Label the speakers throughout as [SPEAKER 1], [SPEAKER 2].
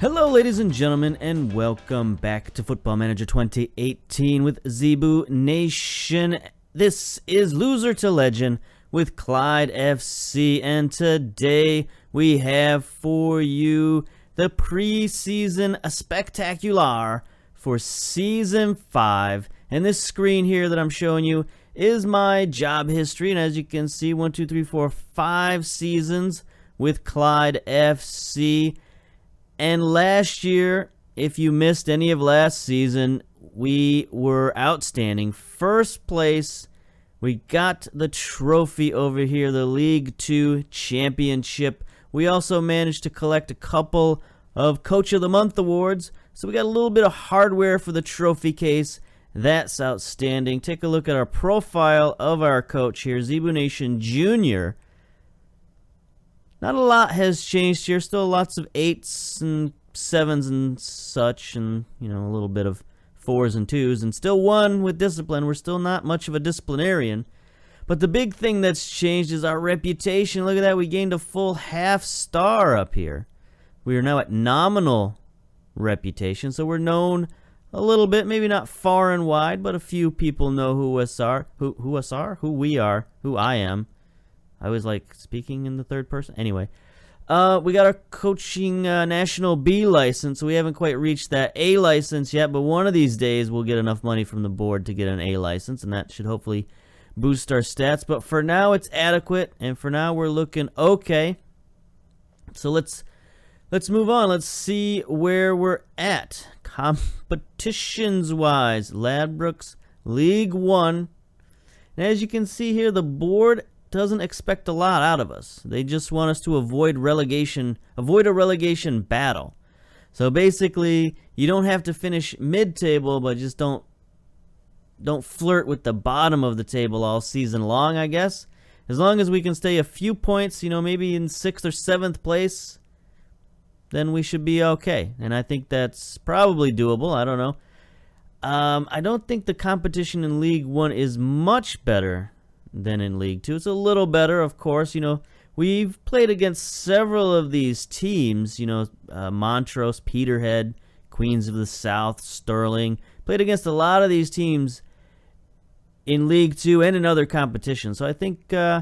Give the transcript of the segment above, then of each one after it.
[SPEAKER 1] Hello ladies and gentlemen, and welcome back to Football Manager 2018 with Zebu Nation. This is Loser to Legend with CLYDE FC, and today we have for you the preseason spectacular for Season 5. And this screen here that I'm showing you is my job history, and as you can see, 1, 2, 3, 4, 5 seasons with CLYDE FC. And last year, if you missed any of last season, we were outstanding. First place, we got the trophy over here, the League 2 Championship. We also managed to collect a couple of Coach of the Month awards. So we got a little bit of hardware for the trophy case. That's outstanding. Take a look at our profile of our coach here, Zebu Nation Jr. Not a lot has changed here. Still lots of 8s and 7s and such, and a little bit of 4s and 2s, and still 1 with discipline. We're still not much of a disciplinarian. But the big thing that's changed is our reputation. Look at that. We gained a full half star up here. We are now at nominal reputation, so we're known a little bit, maybe not far and wide, but a few people know who we are, who I am. I was like speaking in the third person. Anyway, we got our coaching national B license. So we haven't quite reached that A license yet, but one of these days we'll get enough money from the board to get an A license, and that should hopefully boost our stats. But for now, it's adequate, and for now we're looking okay. So let's move on. Let's see where we're at competitions-wise. Ladbrokes League 1. And as you can see here, the board doesn't expect a lot out of us. They just want us to avoid a relegation battle. So basically, you don't have to finish mid-table, but just don't flirt with the bottom of the table all season long, I guess. As long as we can stay a few points, maybe in 6th or 7th place, then we should be okay. And I think that's probably doable. I don't know. I don't think the competition in League 1 is much better than in League 2. It's a little better, of course. We've played against several of these teams, Montrose, Peterhead, Queens of the South, Sterling. Played against a lot of these teams in League 2 and in other competitions. So I think we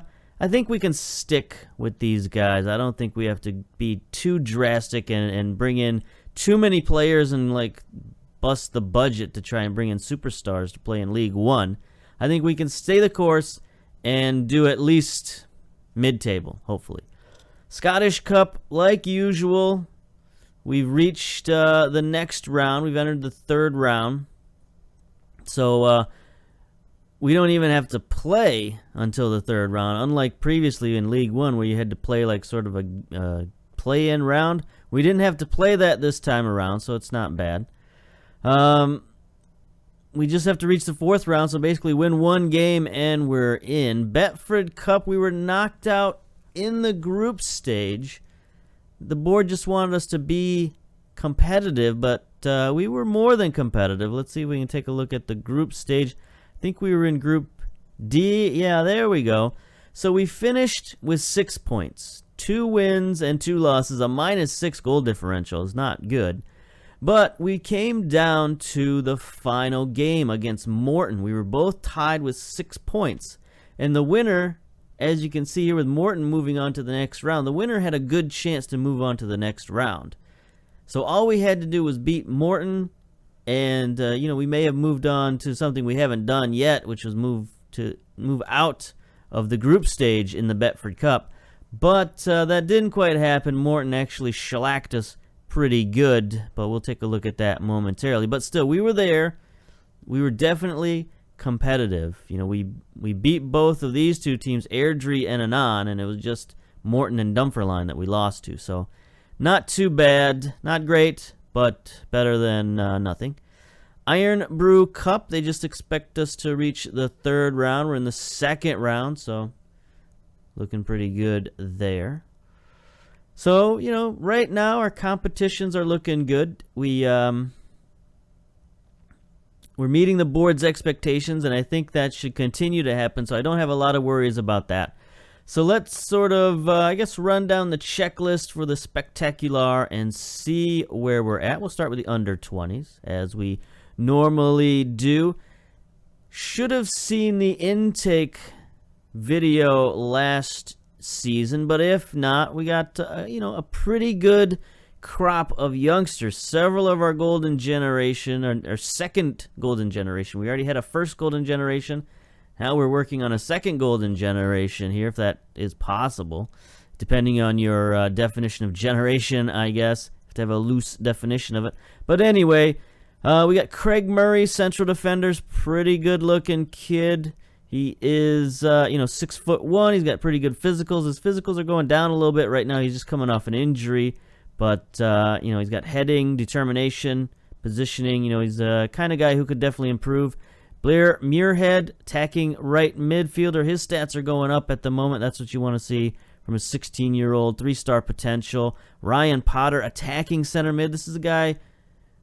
[SPEAKER 1] can stick with these guys. I don't think we have to be too drastic and bring in too many players and bust the budget to try and bring in superstars to play in League 1. I think we can stay the course and do at least mid-table, hopefully. Scottish Cup, like usual, we've reached the next round. We've entered the 3rd round. So we don't even have to play until the 3rd round, unlike previously in League 1 where you had to play sort of a play-in round. We didn't have to play that this time around, so it's not bad. We just have to reach the 4th round, so basically win 1 game and we're in. Betfred Cup, we were knocked out in the group stage. The board just wanted us to be competitive, but we were more than competitive. Let's see if we can take a look at the group stage. I think we were in Group D. Yeah, there we go. So we finished with 6 points. 2 wins and 2 losses. A -6 goal differential is not good. But we came down to the final game against Morton. We were both tied with 6 points. And the winner, as you can see here with Morton moving on to the next round, the winner had a good chance to move on to the next round. So all we had to do was beat Morton, and we may have moved on to something we haven't done yet, which was move out of the group stage in the Betfred Cup. But that didn't quite happen. Morton actually shellacked us pretty good, but we'll take a look at that momentarily. But still, we were there. We were definitely competitive. We beat both of these two teams, Airdrie and Annan, and it was just Morton and Dunfermline that we lost to. So not too bad, not great, but better than nothing. Iron Brew Cup, they just expect us to reach the 3rd round. We're in the 2nd round, so looking pretty good there. So, right now our competitions are looking good. We're meeting the board's expectations, and I think that should continue to happen, so I don't have a lot of worries about that. So let's sort of, I guess, run down the checklist for the spectacular and see where we're at. We'll start with the under 20s, as we normally do. Should have seen the intake video last season, but if not, we got, a pretty good crop of youngsters. Several of our golden generation, or second golden generation. We already had a first golden generation. Now we're working on a second golden generation here, if that is possible, depending on your definition of generation, I guess. You have to have a loose definition of it. But anyway, we got Craig Murray, central defenders, pretty good-looking kid. He is, 6'1". He's got pretty good physicals. His physicals are going down a little bit right now. He's just coming off an injury, but he's got heading, determination, positioning. He's the kind of guy who could definitely improve. Blair Muirhead, attacking right midfielder. His stats are going up at the moment. That's what you want to see from a 16-year-old, 3-star potential. Ryan Potter, attacking center mid. This is a guy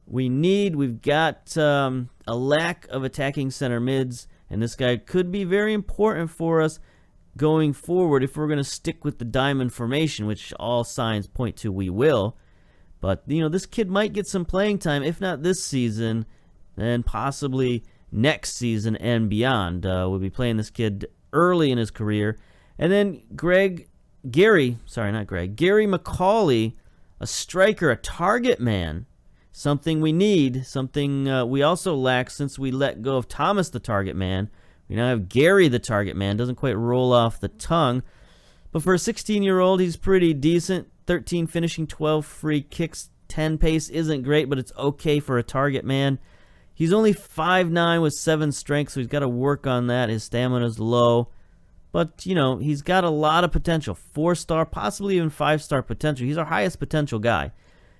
[SPEAKER 1] we need. We've got a lack of attacking center mids, and this guy could be very important for us going forward if we're going to stick with the diamond formation, which all signs point to we will. But, this kid might get some playing time, if not this season, then possibly next season and beyond. We'll be playing this kid early in his career. And then Gary McCauley, a striker, a target man. Something we need, something we also lack since we let go of Thomas the target man. We now have Gary the target man. Doesn't quite roll off the tongue. But for a 16-year-old, he's pretty decent. 13 finishing, 12 free kicks, 10 pace. Isn't great, but it's okay for a target man. He's only 5'9" with 7 strength, so he's got to work on that. His stamina's low. But, he's got a lot of potential. 4-star, possibly even 5-star potential. He's our highest potential guy.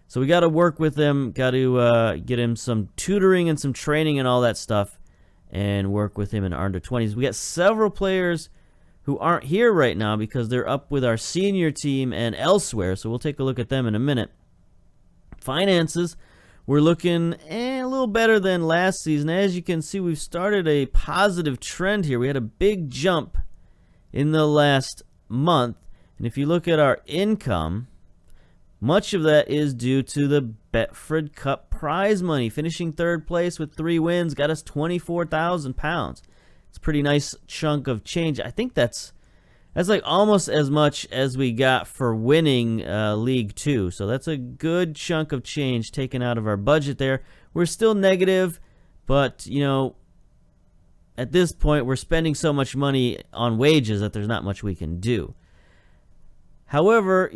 [SPEAKER 1] So we got to work with him, got to get him some tutoring and some training and all that stuff, and work with him in under 20s. We got several players who aren't here right now because they're up with our senior team and elsewhere, so we'll take a look at them in a minute. Finances, we're looking a little better than last season. As you can see, we've started a positive trend here. We had a big jump in the last month, and if you look at our income, much of that is due to the Betfred Cup prize money. Finishing third place with 3 wins got us £24,000. It's a pretty nice chunk of change. I think that's like almost as much as we got for winning League 2. So that's a good chunk of change taken out of our budget there. We're still negative, but, at this point, we're spending so much money on wages that there's not much we can do. However,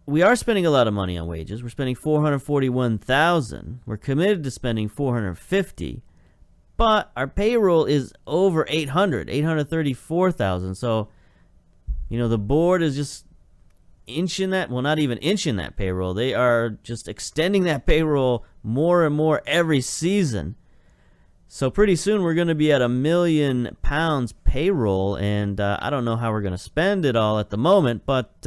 [SPEAKER 1] we are spending a lot of money on wages. We're spending $441,000. We're committed to spending $450,000, but our payroll is over $834,000. So, the board is just inching that. Well, not even inching that payroll. They are just extending that payroll more and more every season. So pretty soon we're going to be at £1 million payroll, and I don't know how we're going to spend it all at the moment, but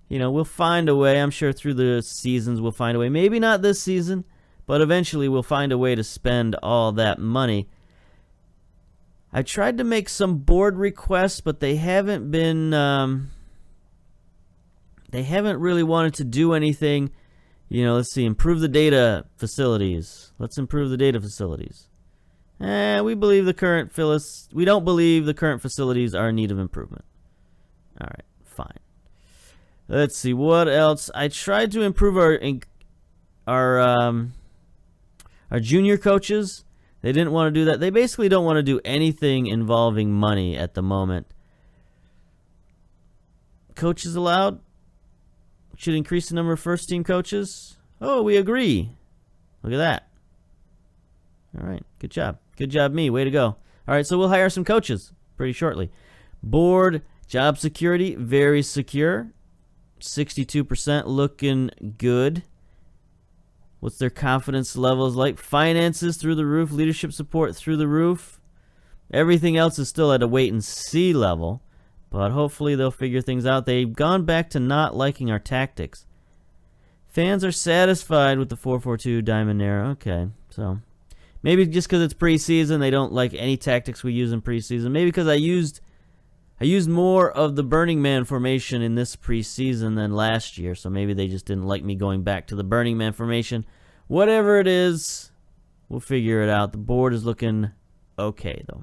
[SPEAKER 1] we'll find a way. I'm sure through the seasons we'll find a way. Maybe not this season, but eventually we'll find a way to spend all that money. I tried to make some board requests, but they haven't been, they haven't really wanted to do anything. Let's see, improve the data facilities. Let's improve the data facilities. We believe we don't believe the current facilities are in need of improvement. All right, fine. Let's see, what else? I tried to improve our junior coaches. They didn't want to do that. They basically don't want to do anything involving money at the moment. Coaches allowed? Should increase the number of first-team coaches? Oh, we agree. Look at that. All right, good job. Good job, me. Way to go. All right, so we'll hire some coaches pretty shortly. Board, job security, very secure. 62%, looking good. What's their confidence levels like? Finances through the roof. Leadership support through the roof. Everything else is still at a wait-and-see level, but hopefully they'll figure things out. They've gone back to not liking our tactics. Fans are satisfied with the 4-4-2 diamond arrow. Okay, so maybe just because it's preseason, they don't like any tactics we use in preseason. Maybe because I used I used more of the Burning Man formation in this preseason than last year, so maybe they just didn't like me going back to the Burning Man formation. Whatever it is, we'll figure it out. The board is looking okay, though.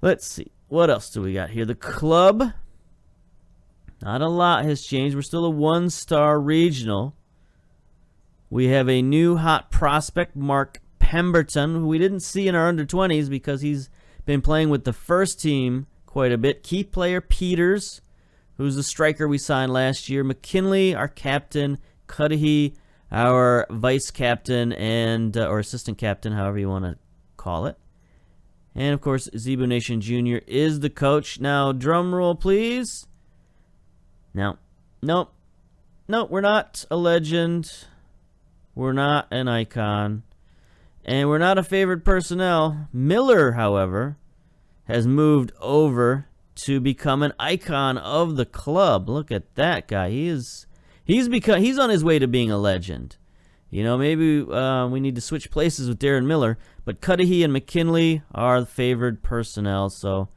[SPEAKER 1] Let's see. What else do we got here? The club. Not a lot has changed. We're still a 1-star regional. We have a new hot prospect, Mark Pemberton, who we didn't see in our under-20s because he's been playing with the first team quite a bit. Key player Peters, who's the striker we signed last year. McKinley, our captain. Cudahy, our vice captain and or assistant captain, however you want to call it. And of course, Zebu Nation Jr. is the coach. Now, drum roll, please. Now, nope, we're not a legend. We're not an icon. And we're not a favorite personnel. Miller, however, has moved over to become an icon of the club. Look at that guy. He's on his way to being a legend. You know, maybe we need to switch places with Darren Miller. But Cudahy and McKinley are the favored personnel. So,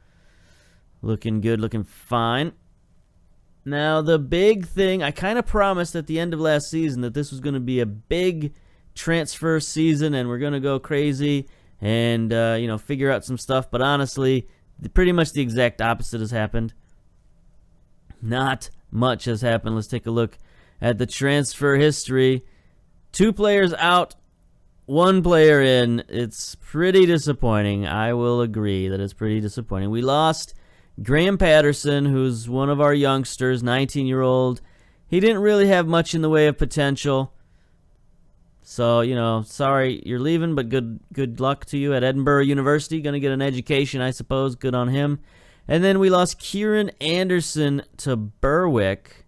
[SPEAKER 1] looking good, looking fine. Now, the big thing, I kind of promised at the end of last season that this was going to be a big transfer season and we're going to go crazy and, you know, figure out some stuff. But honestly, pretty much the exact opposite has happened. Not much has happened. Let's take a look at the transfer history. 2 players out, 1 player in. It's pretty disappointing. I will agree that it's pretty disappointing. We lost Graham Patterson, who's one of our youngsters, 19-year-old. He didn't really have much in the way of potential. So, you know, sorry you're leaving, but good luck to you at Edinburgh University. Going to get an education, I suppose. Good on him. And then we lost Kieran Anderson to Berwick,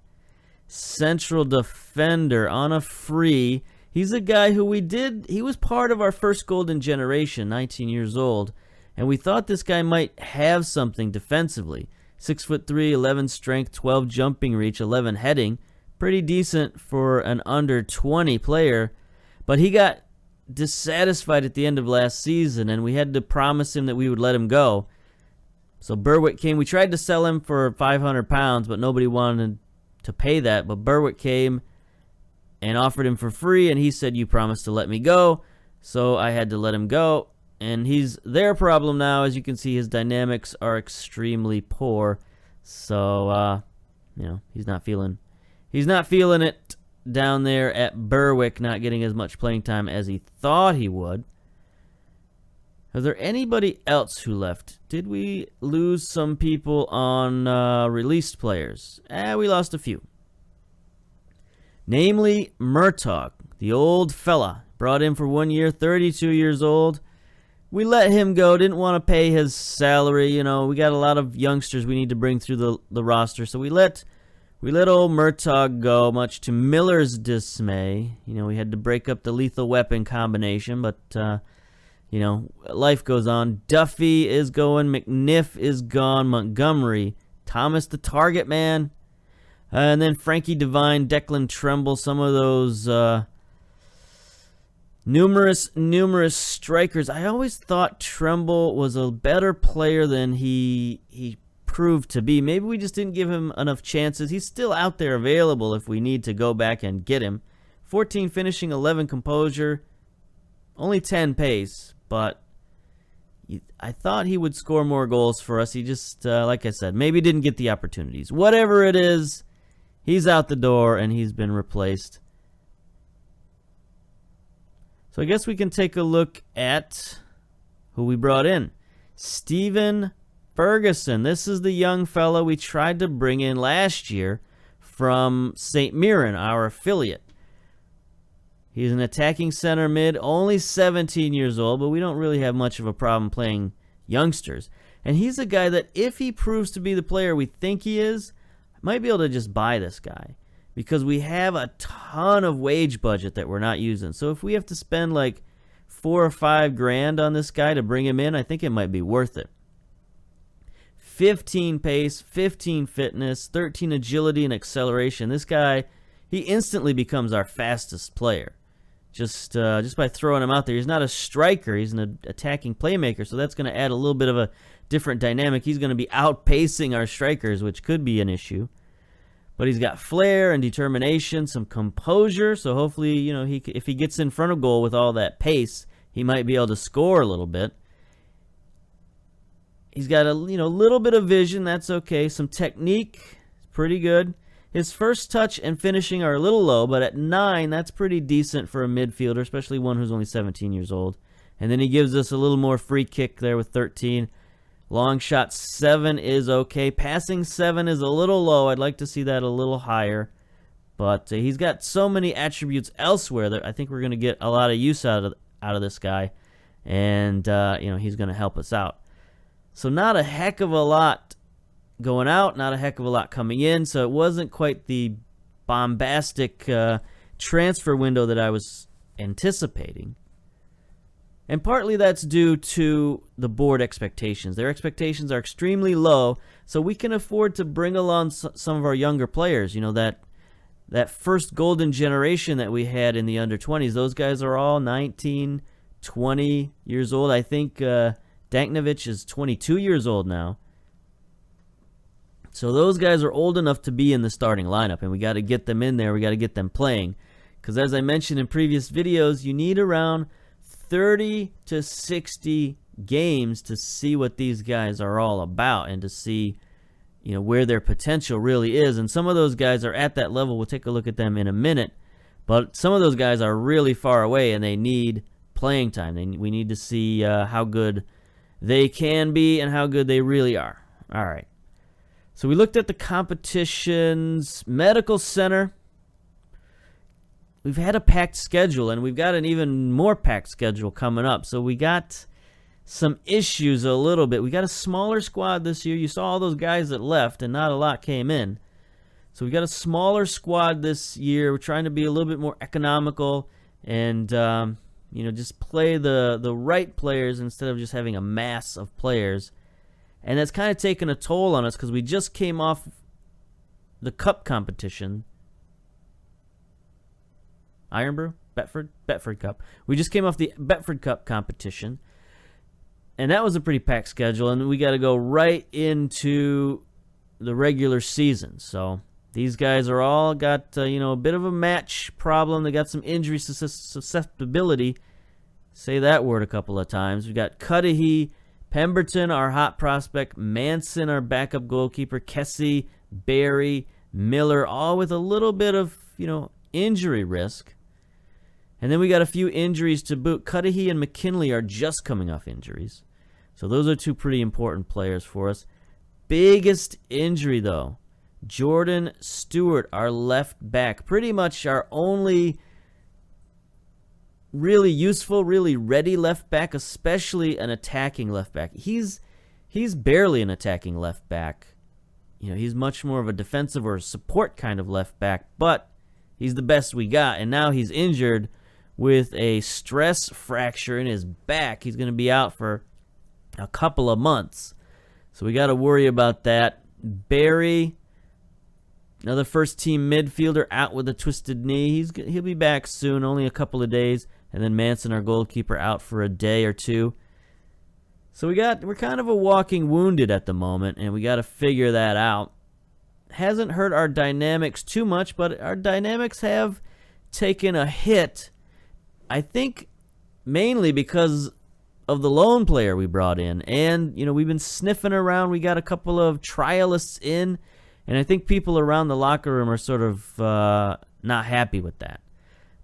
[SPEAKER 1] central defender on a free. He's a guy who he was part of our first golden generation, 19 years old. And we thought this guy might have something defensively. 6'3", 11 strength, 12 jumping reach, 11 heading. Pretty decent for an under 20 player. But he got dissatisfied at the end of last season, and we had to promise him that we would let him go. So Berwick came. We tried to sell him for £500, but nobody wanted to pay that. But Berwick came and offered him for free, and he said, "You promised to let me go." So I had to let him go. And he's their problem now. As you can see, his dynamics are extremely poor. So, you know, he's not feeling it down there at Berwick, not getting as much playing time as he thought he would. Is there anybody else who left? Did we lose some people on released players? We lost a few. Namely, Murtaugh, the old fella. Brought in for 1 year, 32 years old. We let him go, didn't want to pay his salary. You know, we got a lot of youngsters we need to bring through the roster. So we let old Murtaugh go, much to Miller's dismay. You know, we had to break up the lethal weapon combination, but, you know, life goes on. Duffy is going, McNiff is gone, Montgomery, Thomas the target man, and then Frankie Devine, Declan Tremble, some of those numerous strikers. I always thought Tremble was a better player than he proved to be. Maybe we just didn't give him enough chances. He's still out there available if we need to go back and get him. 14 finishing, 11 composure, only 10 pace, but I thought he would score more goals for us. He just, like I said, maybe didn't get the opportunities. Whatever it is, he's out the door and he's been replaced. So I guess we can take a look at who we brought in. Stephen Ferguson. This is the young fellow we tried to bring in last year from St. Mirren, our affiliate. He's an attacking center mid, only 17 years old, but we don't really have much of a problem playing youngsters. And he's a guy that if he proves to be the player we think he is, I might be able to just buy this guy. Because we have a ton of wage budget that we're not using. So if we have to spend like $4 or $5 grand on this guy to bring him in, I think it might be worth it. 15 pace, 15 fitness, 13 agility and acceleration. This guy, he instantly becomes our fastest player. Just by throwing him out there. He's not a striker. He's an attacking playmaker. So that's going to add a little bit of a different dynamic. He's going to be outpacing our strikers, which could be an issue. But he's got flair and determination, some composure. So hopefully, you know, if he gets in front of goal with all that pace, he might be able to score a little bit. He's got a little bit of vision. That's okay. Some technique, pretty good. His first touch and finishing are a little low, but at 9, that's pretty decent for a midfielder, especially one who's only 17 years old. And then he gives us a little more free kick there with 13. Long shot 7 is okay. Passing 7 is a little low. I'd like to see that a little higher. But he's got so many attributes elsewhere that I think we're going to get a lot of use out of this guy. And, he's going to help us out. So not a heck of a lot going out, not a heck of a lot coming in. So it wasn't quite the bombastic transfer window that I was anticipating. And partly that's due to the board expectations. Their expectations are extremely low, so we can afford to bring along some of our younger players. You know, that first golden generation that we had in the under-20s, those guys are all 19, 20 years old. I think Danknovich is 22 years old now. So those guys are old enough to be in the starting lineup, and we got to get them in there. We got to get them playing. Because as I mentioned in previous videos, you need around 30 to 60 games to see what these guys are all about and to see, where their potential really is. And some of those guys are at that level. We'll take a look at them in a minute. But some of those guys are really far away and they need playing time. We need to see how good they can be and how good they really are. All right. So we looked at the competition's medical center. We've had a packed schedule, and we've got an even more packed schedule coming up. So we got some issues a little bit. We got a smaller squad this year. You saw all those guys that left, and not a lot came in. So we got a smaller squad this year. We're trying to be a little bit more economical and, just play the right players instead of just having a mass of players. And that's kind of taken a toll on us because we just came off the cup competition. Ironbrew? Betford Cup. We just came off the Betford Cup competition. And that was a pretty packed schedule. And we got to go right into the regular season. So these guys are all got, a bit of a match problem. They got some injury susceptibility. Say that word a couple of times. We got Cudahy, Pemberton, our hot prospect, Manson, our backup goalkeeper, Kessie, Barry, Miller, all with a little bit of, injury risk. And then we got a few injuries to boot. Cudahy and McKinley are just coming off injuries. So those are two pretty important players for us. Biggest injury, though, Jordan Stewart, our left back. Pretty much our only really useful, really ready left back, especially an attacking left back. He's barely an attacking left back. He's much more of a defensive or support kind of left back, but he's the best we got, and now he's injured with a stress fracture in his back. He's going to be out for a couple of months. So we got to worry about that. Barry, another first-team midfielder, out with a twisted knee. He'll be back soon, only a couple of days. And then Manson, our goalkeeper, out for a day or two. So we're kind of a walking wounded at the moment, and we got to figure that out. Hasn't hurt our dynamics too much, but our dynamics have taken a hit, I think, mainly because of the lone player we brought in. And, we've been sniffing around. We got a couple of trialists in, and I think people around the locker room are sort of not happy with that.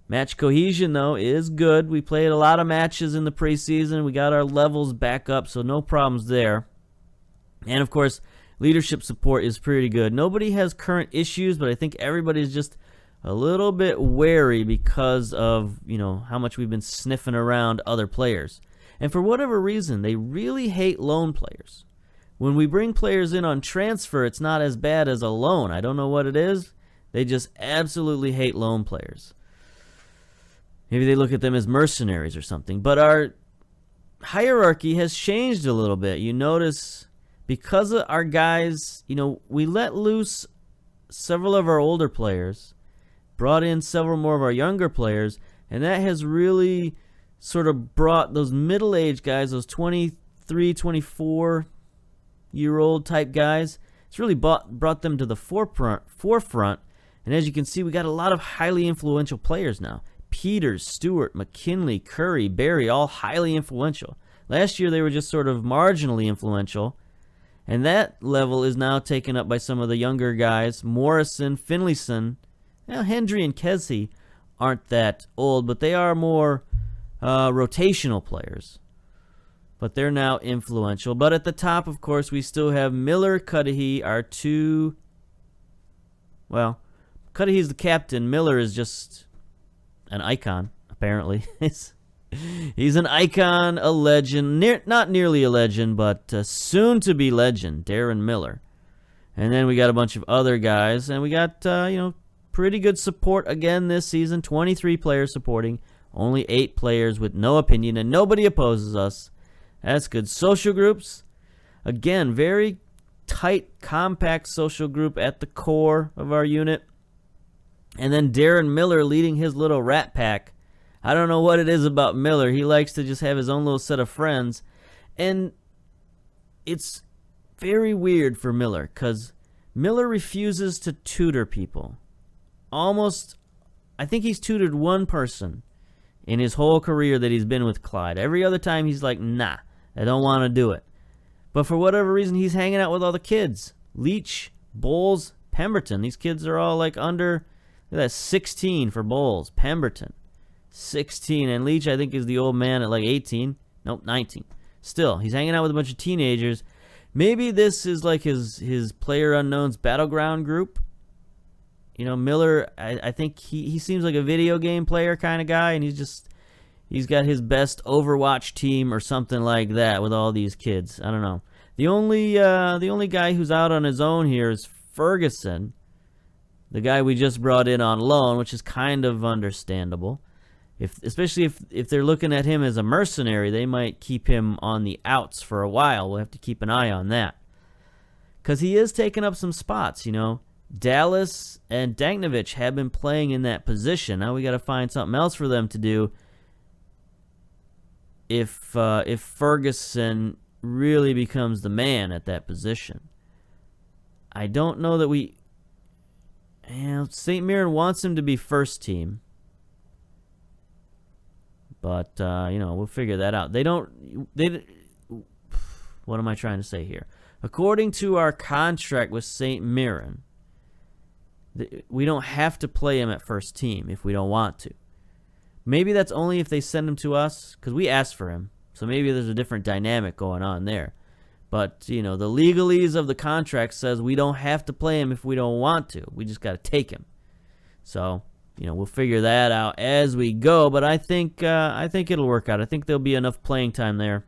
[SPEAKER 1] Match cohesion, though, is good. We played a lot of matches in the preseason. We got our levels back up, so no problems there. And, of course, leadership support is pretty good. Nobody has current issues, but I think everybody's just a little bit wary because of, how much we've been sniffing around other players. And for whatever reason, they really hate loan players. When we bring players in on transfer, it's not as bad as a loan. I don't know what it is. They just absolutely hate loan players. Maybe they look at them as mercenaries or something. But our hierarchy has changed a little bit. You notice because of our guys, we let loose several of our older players, brought in several more of our younger players, and that has really sort of brought those middle-aged guys, those 23, 24, 20-year-old type guys. It's really brought them to the forefront. And as you can see, we got a lot of highly influential players now. Peters, Stewart, McKinley, Curry, Barry, all highly influential. Last year they were just sort of marginally influential. And that level is now taken up by some of the younger guys. Morrison, Finlayson. Now, Hendry and Kesey aren't that old, but they are more rotational players. But they're now influential. But at the top, of course, we still have Miller, Cudahy, our two... Well, Cudahy's the captain. Miller is just an icon, apparently. He's an icon, a legend. Not nearly a legend, but soon-to-be legend, Darren Miller. And then we got a bunch of other guys. And we got, pretty good support again this season. 23 players supporting. Only 8 players with no opinion, and nobody opposes us. That's good. Social groups. Again, very tight, compact social group at the core of our unit. And then Darren Miller leading his little rat pack. I don't know what it is about Miller. He likes to just have his own little set of friends. And it's very weird for Miller, because Miller refuses to tutor people. I think he's tutored one person in his whole career that he's been with Clyde. Every other time he's like, nah, I don't want to do it. But for whatever reason, he's hanging out with all the kids. Leach, Bowles, Pemberton. These kids are all like under, look at that, 16 for Bowles. Pemberton, 16. And Leach, I think, is the old man at like 18. Nope, 19. Still, he's hanging out with a bunch of teenagers. Maybe this is like his Player Unknown's Battleground group. Miller, I think he seems like a video game player kind of guy, and he's got his best Overwatch team or something like that with all these kids. I don't know. The only guy who's out on his own here is Ferguson, the guy we just brought in on loan, which is kind of understandable. Especially if they're looking at him as a mercenary, they might keep him on the outs for a while. We'll have to keep an eye on that, because he is taking up some spots, Dallas and Dagnovich have been playing in that position. Now we got to find something else for them to do if Ferguson really becomes the man at that position. I don't know that we... St. Mirren wants him to be first team. But, we'll figure that out. What am I trying to say here? According to our contract with St. Mirren, we don't have to play him at first team if we don't want to. Maybe that's only if they send him to us, because we asked for him. So maybe there's a different dynamic going on there. But, the legalese of the contract says we don't have to play him if we don't want to. We just got to take him. So, we'll figure that out as we go. But I think it'll work out. I think there'll be enough playing time there,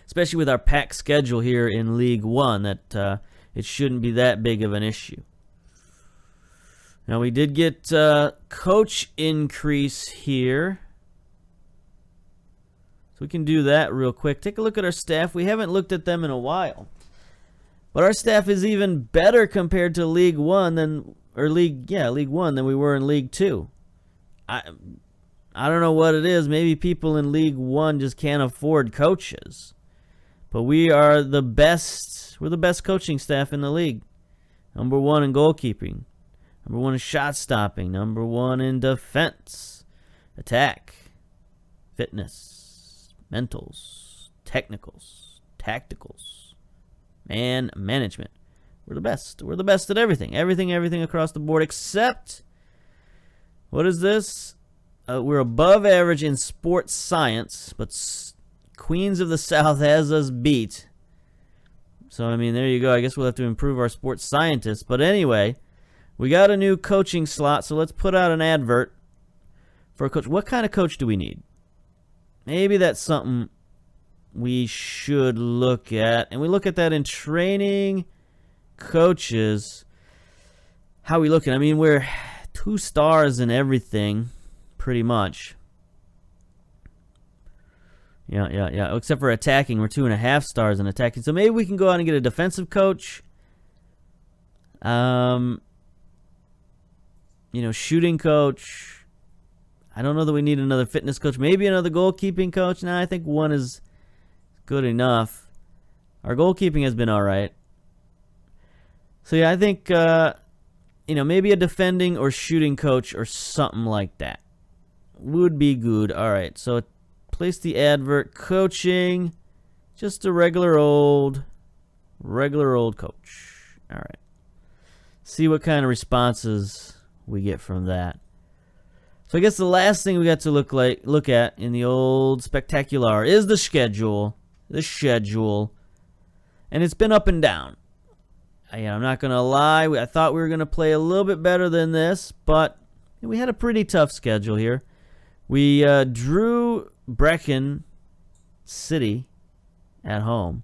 [SPEAKER 1] especially with our packed schedule here in League One, that it shouldn't be that big of an issue. Now, we did get coach increase here. So we can do that real quick. Take a look at our staff. We haven't looked at them in a while. But our staff is even better compared to League One League One than we were in League Two. I don't know what it is. Maybe people in League One just can't afford coaches. But we are the best. We're the best coaching staff in the league. Number 1 in goalkeeping. Number 1 in shot stopping. Number 1 in defense. Attack. Fitness. Mentals. Technicals. Tacticals. Man management. We're the best. We're the best at everything. Everything across the board, except, what is this? We're above average in sports science, but Queens of the South has us beat. So, there you go. I guess we'll have to improve our sports scientists. But anyway, we got a new coaching slot, so let's put out an advert for a coach. What kind of coach do we need? Maybe that's something we should look at. And we look at that in training coaches. How are we looking? We're 2 stars in everything, pretty much. Yeah. Except for attacking, we're 2.5 stars in attacking. So maybe we can go out and get a defensive coach. Shooting coach. I don't know that we need another fitness coach. Maybe another goalkeeping coach. No, I think 1 is good enough. Our goalkeeping has been all right. So, yeah, I think, maybe a defending or shooting coach or something like that would be good. All right, so place the advert. Coaching, just a regular old coach. All right. See what kind of responses we get from that. So I guess the last thing we got to look at in the old spectacular is the schedule. And it's been up and down. I'm not going to lie. I thought we were going to play a little bit better than this, but we had a pretty tough schedule here. We drew Brecon City at home,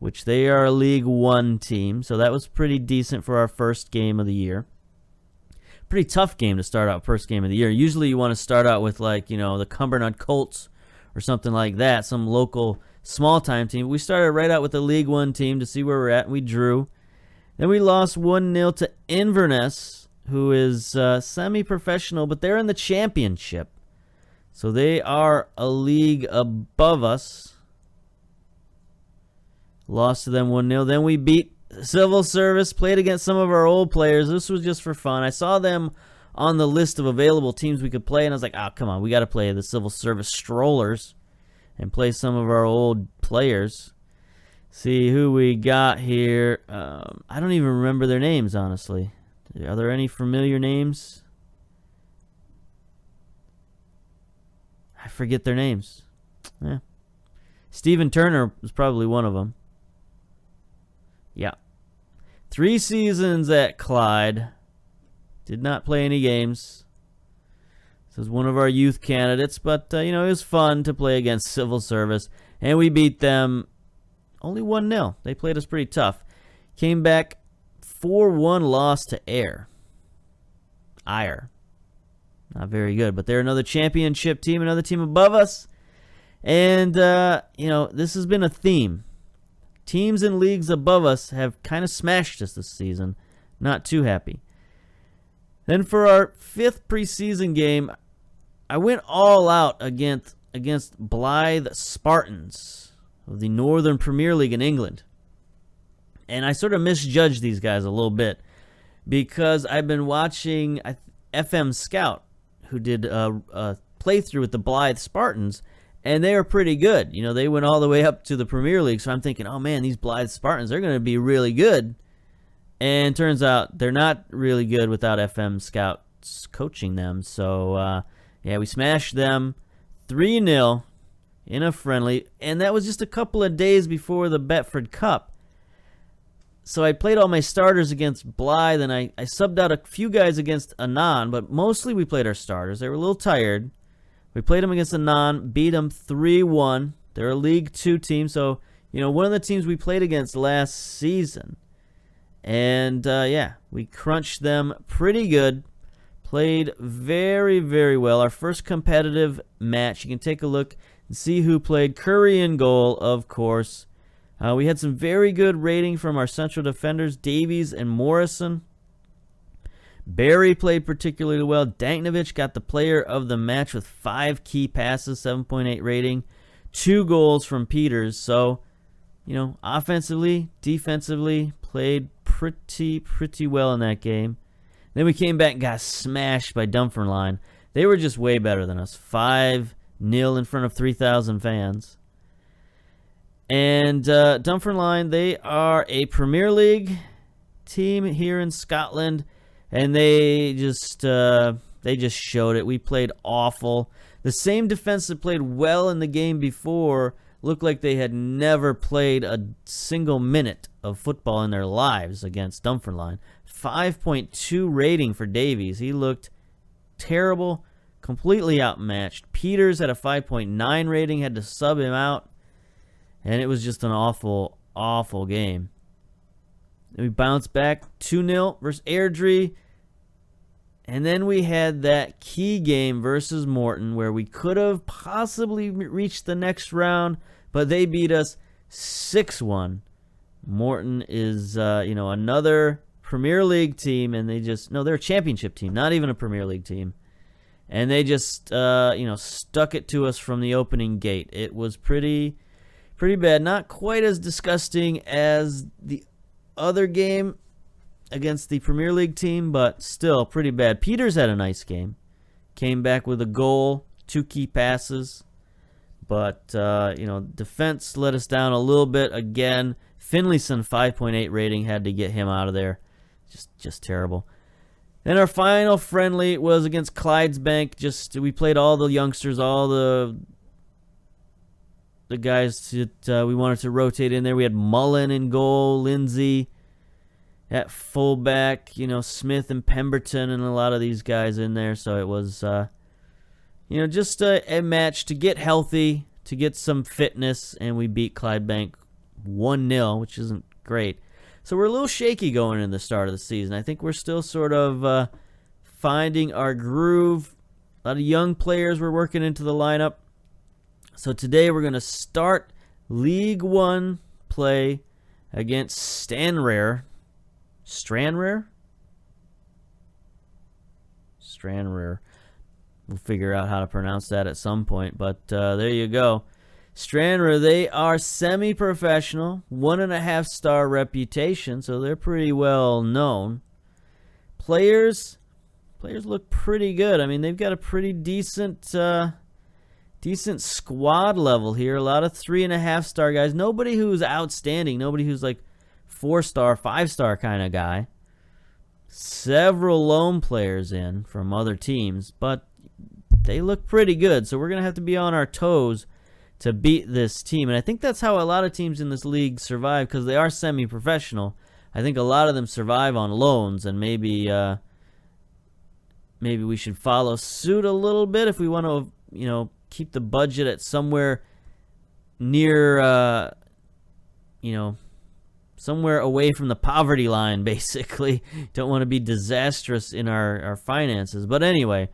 [SPEAKER 1] which they are a League One team, so that was pretty decent for our first game of the year. Pretty tough game to start out first game of the year. Usually you want to start out with the Cumberland Colts or something like that, some local small-time team. We started right out with a League One team to see where we're at, and we drew. Then we lost 1-0 to Inverness, who is semi-professional, but they're in the championship. So they are a league above us. Lost to them 1-0. Then we beat Civil Service, played against some of our old players. This was just for fun. I saw them on the list of available teams we could play, and I was like, oh, come on, we got to play the Civil Service Strollers and play some of our old players. See who we got here. I don't even remember their names, honestly. Are there any familiar names? I forget their names. Yeah. Stephen Turner was probably one of them. Yeah. 3 seasons at CLYDE. Did not play any games. This is one of our youth candidates, but, it was fun to play against Civil Service. And we beat them only 1-0. They played us pretty tough. Came back 4-1 loss to Ayr. Not very good, but they're another championship team, another team above us. And, this has been a theme. Teams in leagues above us have kind of smashed us this season. Not too happy. Then for our 5th preseason game, I went all out against Blythe Spartans of the Northern Premier League in England. And I sort of misjudged these guys a little bit because I've been watching FM Scout, who did a playthrough with the Blythe Spartans, and they were pretty good. They went all the way up to the Premier League, so I'm thinking, oh man, these Blythe Spartans, they're going to be really good. And turns out they're not really good without FM Scouts coaching them. So, we smashed them 3-0 in a friendly, and that was just a couple of days before the Betford Cup. So I played all my starters against Blythe, and I subbed out a few guys against Annan, but mostly we played our starters. They were a little tired. We played them against Annan, beat them 3-1. They're a League 2 team, so, one of the teams we played against last season. And, we crunched them pretty good. Played very, very well. Our first competitive match, you can take a look and see who played. Curry in goal, of course. We had some very good rating from our central defenders, Davies and Morrison. Barry played particularly well. Danknovich got the player of the match with 5 key passes, 7.8 rating, 2 goals from Peters. So, offensively, defensively, played pretty well in that game. Then we came back and got smashed by Dunfermline. They were just way better than us. 5-0 in front of 3,000 fans. And Dunfermline, they are a Premier League team here in Scotland, and they just showed it. We played awful. The same defense that played well in the game before looked like they had never played a single minute of football in their lives against Dunfermline. 5.2 rating for Davies. He looked terrible, completely outmatched. Peters had a 5.9 rating, had to sub him out. And it was just an awful, awful game. And we bounced back 2-0 versus Airdrie. And then we had that key game versus Morton where we could have possibly reached the next round, but they beat us 6-1. Morton is, another Premier League team, and they're a championship team, not even a Premier League team. And they just, stuck it to us from the opening gate. It was pretty Pretty bad. Not quite as disgusting as the other game against the Premier League team, but still pretty bad. Peters had a nice game. Came back with a goal, 2 key passes. But, defense let us down a little bit again. Finlayson, 5.8 rating, had to get him out of there. Just terrible. Then our final friendly was against Clyde's Bank. We played all the youngsters, all the guys that we wanted to rotate in there. We had Mullen in goal, Lindsay at fullback, Smith and Pemberton and a lot of these guys in there. So it was, just a match to get healthy, to get some fitness, and we beat Clyde Bank 1-0, which isn't great. So we're a little shaky going in the start of the season. I think we're still sort of finding our groove. A lot of young players we're working into the lineup. So today we're going to start League One play against Stranraer. Stranraer? Stranraer. We'll figure out how to pronounce that at some point, but there you go. Stranraer, they are semi-professional, 1.5-star reputation, so they're pretty well known. Players look pretty good. I mean, they've got a pretty decent squad level here. A lot of 3.5-star guys. Nobody who's outstanding. Nobody who's like 4-star, 5-star kind of guy. Several loan players in from other teams, but they look pretty good. So we're going to have to be on our toes to beat this team. And I think that's how a lot of teams in this league survive, because they are semi-professional. I think a lot of them survive on loans, and maybe we should follow suit a little bit if we want to, keep the budget at somewhere near, somewhere away from the poverty line, basically. Don't want to be disastrous in our finances. But anyway,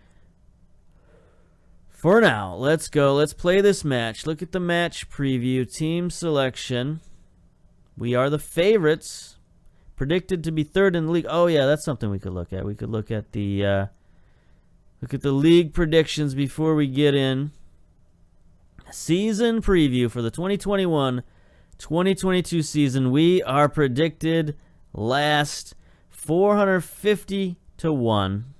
[SPEAKER 1] for now, let's go. Let's play this match. Look at the match preview. Team selection. We are the favorites. Predicted to be third in the league. Oh, yeah, that's something we could look at. We could look at the league predictions before we get in. Season preview for the 2021-2022 season. We are predicted last 450 to 1.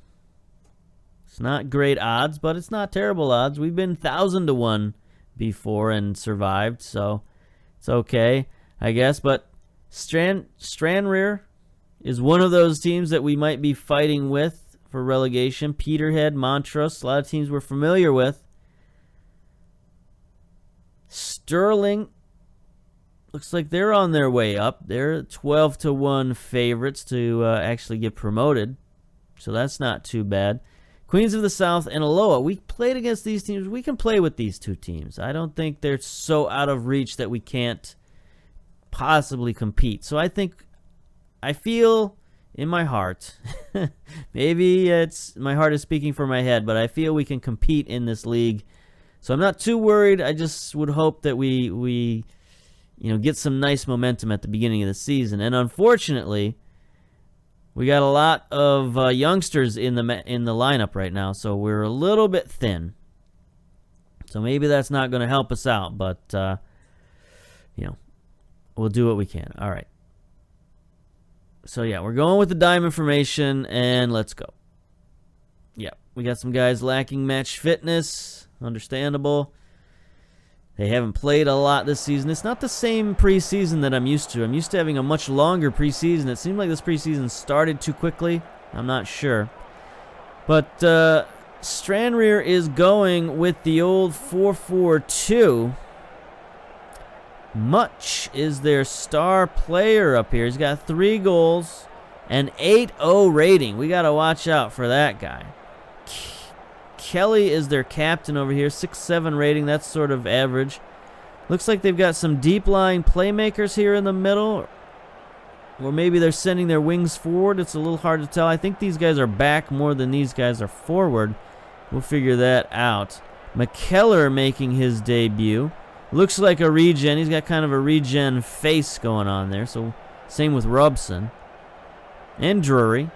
[SPEAKER 1] It's not great odds, but it's not terrible odds. We've been 1,000 to 1 before and survived, so it's okay, I guess. But Stranraer is one of those teams that we might be fighting with for relegation. Peterhead, Montrose, a lot of teams we're familiar with. Sterling, looks like they're on their way up. They're 12 to 1 favorites to actually get promoted, so that's not too bad. Queens of the South and Aloha, we played against these teams. We can play with these two teams. I don't think they're so out of reach that we can't possibly compete. So I feel in my heart, maybe my heart is speaking for my head, but I feel we can compete in this league. So I'm not too worried. I just would hope that we get some nice momentum at the beginning of the season. And unfortunately, we got a lot of youngsters in the lineup right now, so we're a little bit thin. So maybe that's not going to help us out, but we'll do what we can. All right. So yeah, we're going with the diamond formation, and let's go. Yeah, we got some guys lacking match fitness. Understandable. They haven't played a lot this season. It's not the same preseason that I'm used to. I'm used to having a much longer preseason. It seemed like this preseason started too quickly. I'm not sure. But Stranraer is going with the old 4-4-2. Much is their star player up here. He's got 3 goals and 8.0 rating. We got to watch out for that guy. Kelly is their captain over here, 6.7 rating. That's sort of average. Looks like they've got some deep-lying playmakers here in the middle. Or maybe they're sending their wings forward. It's a little hard to tell. I think these guys are back more than these guys are forward. We'll figure that out. McKellar making his debut. Looks like a regen. He's got kind of a regen face going on there. So same with Robson. And Drury.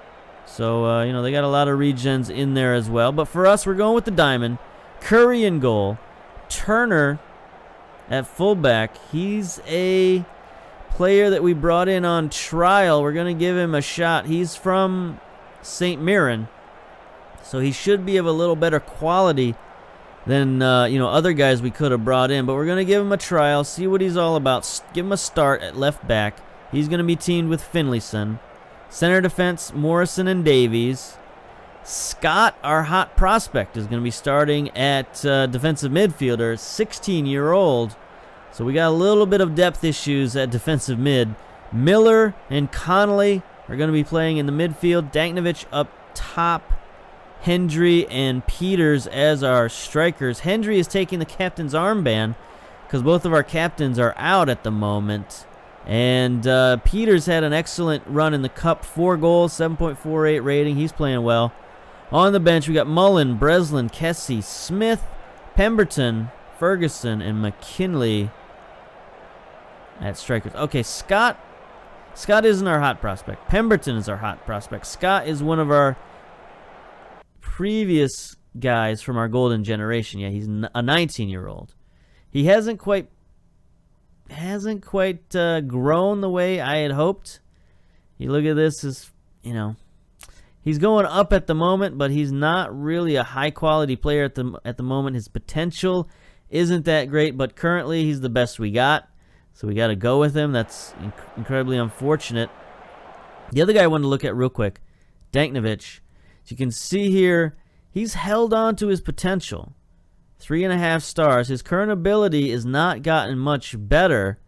[SPEAKER 1] So, they got a lot of regens in there as well. But for us, we're going with the diamond. Curry in goal. Turner at fullback. He's a player that we brought in on trial. We're going to give him a shot. He's from St. Mirren, so he should be of a little better quality than other guys we could have brought in. But we're going to give him a trial, see what he's all about. Give him a start at left back. He's going to be teamed with Finlayson. Center defense, Morrison and Davies. Scott, our hot prospect, is going to be starting at defensive midfielder, 16-year-old. So we got a little bit of depth issues at defensive mid. Miller and Connolly are going to be playing in the midfield. Danknovich up top. Hendry and Peters as our strikers. Hendry is taking the captain's armband because both of our captains are out at the moment. And Peters had an excellent run in the Cup. 4 goals, 7.48 rating. He's playing well. On the bench, we got Mullen, Breslin, Kessie, Smith, Pemberton, Ferguson, and McKinley at strikers. Okay, Scott isn't our hot prospect. Pemberton is our hot prospect. Scott is one of our previous guys from our golden generation. Yeah, he's a 19-year-old. He hasn't quite grown the way I had hoped. You look at this as, he's going up at the moment, but he's not really a high-quality player at the moment. His potential isn't that great, but currently he's the best we got. So we got to go with him. That's incredibly unfortunate. The other guy I wanted to look at real quick, Danknovich. As you can see here, he's held on to his potential. 3.5 stars. His current ability is not gotten much better.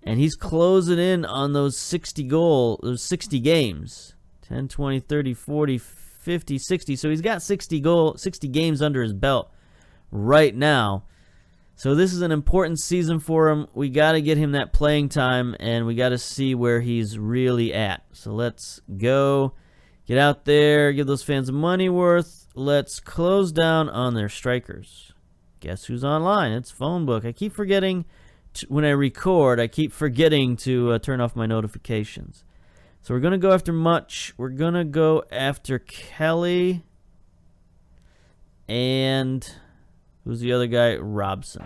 [SPEAKER 1] And he's closing in on those 60 games. 10, 20, 30, 40, 50, 60. So he's got 60 games under his belt right now. So this is an important season for him. We got to get him that playing time, and we got to see where he's really at. So let's go. Get out there, give those fans money worth. Let's close down on their strikers. Guess who's online? It's Phone Book. I keep forgetting when I record, I keep forgetting to turn off my notifications. So we're going to go after Much. We're going to go after Kelly. And who's the other guy? Robson.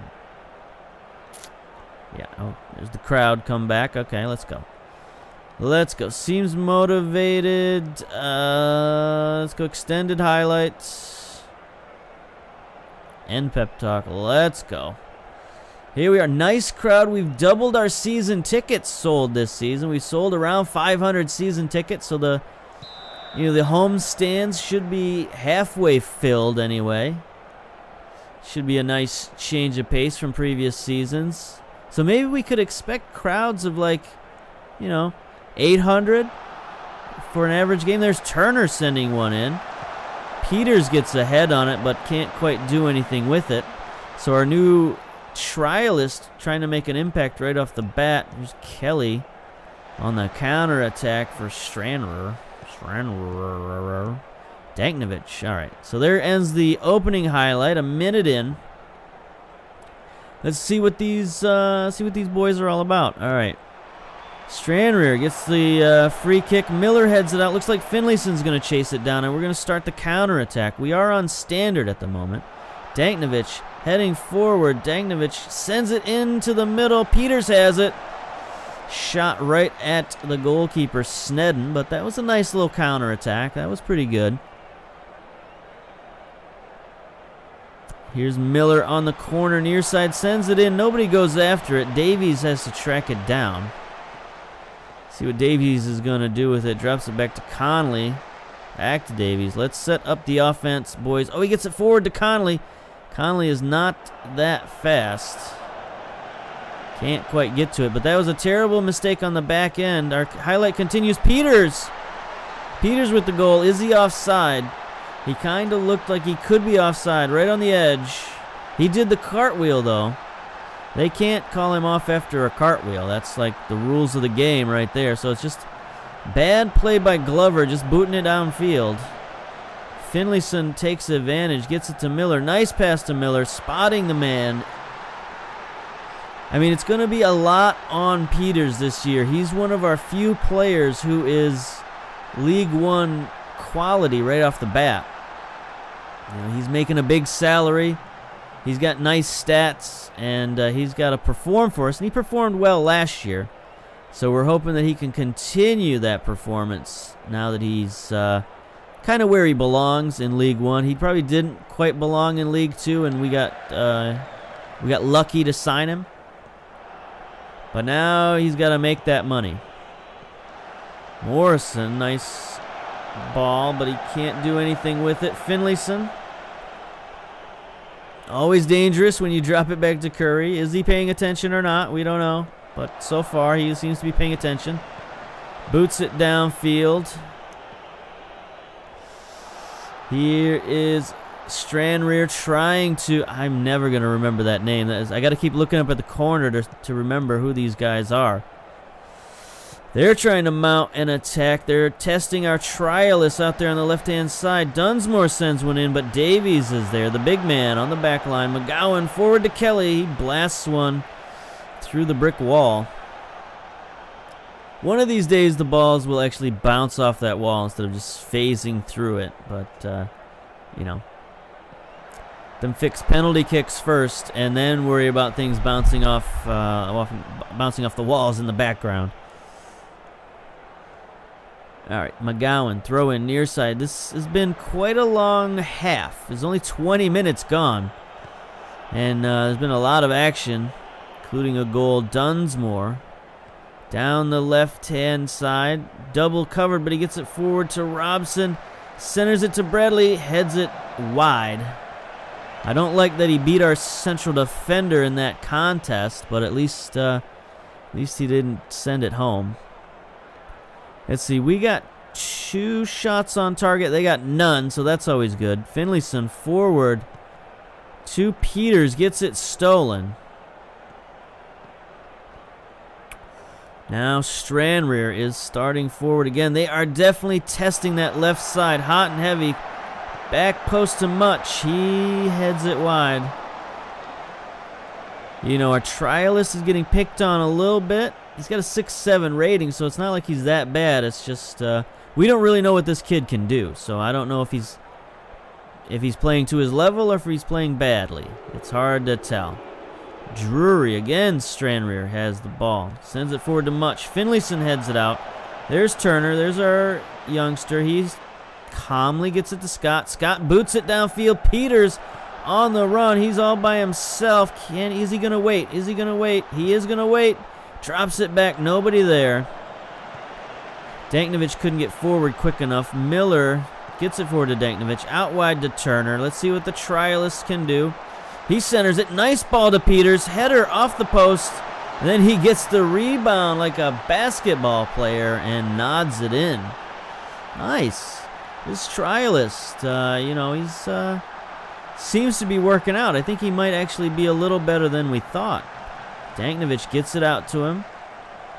[SPEAKER 1] Yeah, oh, there's the crowd come back. Okay, let's go. Let's go. Seems motivated. Let's go extended highlights. End pep talk. Let's go. Here we are. Nice crowd. We've doubled our season tickets sold this season. We sold around 500 season tickets, so the home stands should be halfway filled anyway. Should be a nice change of pace from previous seasons. So maybe we could expect crowds of 800 for an average game. There's Turner sending one in. Peters gets a head on it but can't quite do anything with it. So our new trialist trying to make an impact right off the bat. There's Kelly on the counter attack for Strander. Danknovich. All right. So there ends the opening highlight. A minute in. Let's see what these boys are all about. All right. Stranrear gets the free kick. Miller heads it out. Looks like Finlayson's going to chase it down, and we're going to start the counterattack. We are on standard at the moment. Danknovich heading forward. Danknovich sends it into the middle. Peters has it. Shot right at the goalkeeper, Snedden, but that was a nice little counterattack. That was pretty good. Here's Miller on the corner, near side, sends it in. Nobody goes after it. Davies has to track it down. See what Davies is going to do with it. Drops it back to Conley. Back to Davies. Let's set up the offense, boys. Oh, he gets it forward to Conley. Conley is not that fast. Can't quite get to it, but that was a terrible mistake on the back end. Our highlight continues. Peters with the goal. Is he offside? He kind of looked like he could be offside, right on the edge. He did the cartwheel, though. They can't call him off after a cartwheel. That's like the rules of the game right there. So it's just bad play by Glover, just booting it downfield. Finlayson takes advantage, gets it to Miller. Nice pass to Miller, spotting the man. I mean, it's going to be a lot on Peters this year. He's one of our few players who is League One quality right off the bat. He's making a big salary. He's got nice stats, and he's got to perform for us. And he performed well last year. So we're hoping that he can continue that performance now that he's kind of where he belongs in League One. He probably didn't quite belong in League Two, and we got lucky to sign him. But now he's got to make that money. Morrison, nice ball, but he can't do anything with it. Finlayson, always dangerous when you drop it back to Curry. Is he paying attention or not? We don't know. But so far, he seems to be paying attention. Boots it downfield. Here is Stranrear trying to... I'm never going to remember that name. I got to keep looking up at the corner to remember who these guys are. They're trying to mount an attack. They're testing our trialists out there on the left-hand side. Dunsmore sends one in, but Davies is there, the big man on the back line. McGowan forward to Kelly. He blasts one through the brick wall. One of these days, the balls will actually bounce off that wall instead of just phasing through it. But, you know, them fix penalty kicks first, and then worry about things bouncing off the walls in the background. All right, McGowan, throw in near side. This has been quite a long half. There's only 20 minutes gone. And there's been a lot of action, including a goal. Dunsmore down the left-hand side. Double covered, but he gets it forward to Robson. Centers it to Bradley, heads it wide. I don't like that he beat our central defender in that contest, but at least he didn't send it home. Let's see, we got 2 shots on target. They got none, so that's always good. Finlayson forward to Peters, gets it stolen. Now Stranrear is starting forward again. They are definitely testing that left side, hot and heavy. Back post to Much. He heads it wide. You know, our trialist is getting picked on a little bit. He's got a 6.7 rating, so it's not like he's that bad. It's just we don't really know what this kid can do. So I don't know if he's playing to his level or if he's playing badly. It's hard to tell. Drury again. Stranrear has the ball. Sends it forward to Much. Finlayson heads it out. There's Turner. There's our youngster. He calmly gets it to Scott. Scott boots it downfield. Peters on the run. He's all by himself. Is he going to wait? Is he going to wait? He is going to wait. Drops it back. Nobody there. Danknovich couldn't get forward quick enough. Miller gets it forward to Danknovich. Out wide to Turner. Let's see what the trialist can do. He centers it. Nice ball to Peters. Header off the post. And then he gets the rebound like a basketball player and nods it in. Nice. This trialist, you know, he's seems to be working out. I think he might actually be a little better than we thought. Danknovich gets it out to him.